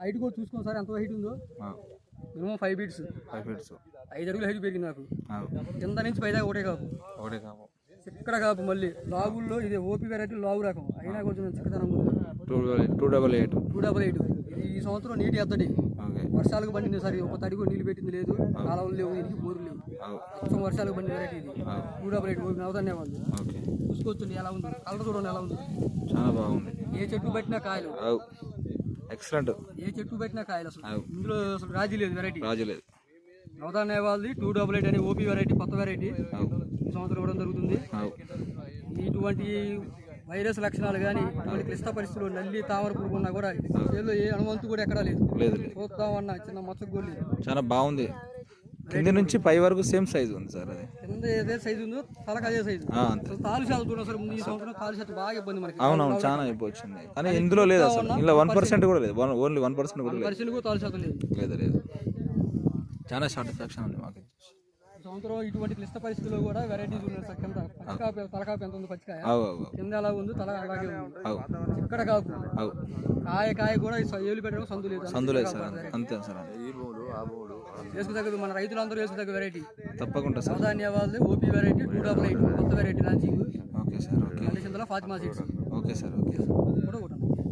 Height కూడా చూసుకోండి sir ఎంత హైట్ ఉందో. మినిమం 5 ఫీట్స్ 5 అడుగులు హైట్ పెరిగింది నాకు. కింద నుంచి పైదాకా ఒకటే కాపు ఇక్కడ కాపు. మళ్ళీ లాగుల్లో ఇది ఓపీ వెరైటీ లాగు రకం అయినా కొంచెం చిక్కదనం ఉంది. 288 ఈ సంవత్సరం నీటి ఎద్దడి. వర్షాలకు పండింది సరే, ఒక తడి కూడా నీళ్ళు పెట్టింది లేదు, కాలువలు లేవు, దీనికి బోర్లు లేవు. మొత్తం వర్షాలకు పండిన వెరైటీ ఇది 288 ఓపీ నవధాన్య వాళ్ళు. చూసుకోవచ్చు ఎలా ఉంది, కలర్ చూడండి ఎలా ఉంది. చాలా బాగుంది. ఏ చెట్టు పెట్టినా కాయలు ఎక్సలెంట్. ఏ చెట్టు పెట్టినా కాయలు అసలు ఇందులో అసలు రాజీ లేదు. వెరైటీ నవధాన్య వాళ్ళది 288 అనే ఓపీ వెరైటీ, కొత్త వెరైటీ ఈ సంవత్సరం ఇవ్వడం జరుగుతుంది. ఇటువంటి వైరస్ లక్షణాలు కానీ ఇటువంటి క్లిష్ట పరిస్థితులు నల్లి తామర పురుగు ఉన్నా కూడా చేలో ఏ అనువంతు కూడా ఎక్కడా లేదు. చూద్దామన్నా చిన్న మచ్చకు కూడా లేదు. చాలా బాగుంది. కింద నుంచి పై వరకు సేమ్ సైజ్ ఉంది సార్. అది కింద ఏదే సైజు ఉందో తలకు అదే సైజు. తాలు శాతం చూడండి సార్. ముందు ఈ సంవత్సరం తాలు శాతం బాగా ఇబ్బంది మనకి. అవునవును చాలా అయిపోయింది. కానీ ఇందులో లేదు అసలు. ఇలా 1% కూడా లేదు. ఓన్లీ 1% కూడా లేదు. తాలు శాతం లేదు. చాలా సాటిస్ఫాక్షన్ ఉంది మాకు. సంవత్సరం ఇటువంటి క్లిష్ట పరిస్థితుల్లో కూడా వెరైటీస్ ఉన్నాయి సార్. కింద పచ్చికాపు తలకాపు ఎంత ఉంది, పచ్చికాయ కింద ఎలా ఉంది, తల అలాగే ఉంది. ఇక్కడ కాపు కాయ కూడా ఏలు పెట్టడం సందు లేదు సార్. అంతే సార్. వేసుకు తగ్గదు, మన రైతులందరూ వేసుకు తగ్గ వెరైటీ తప్పకుండా సార్. నవధాన్య వాళ్ళది ఓపీ వెరైటీ 288 కొత్త variety launching. Okay sir. Fatima seeds. Okay sir. కూడా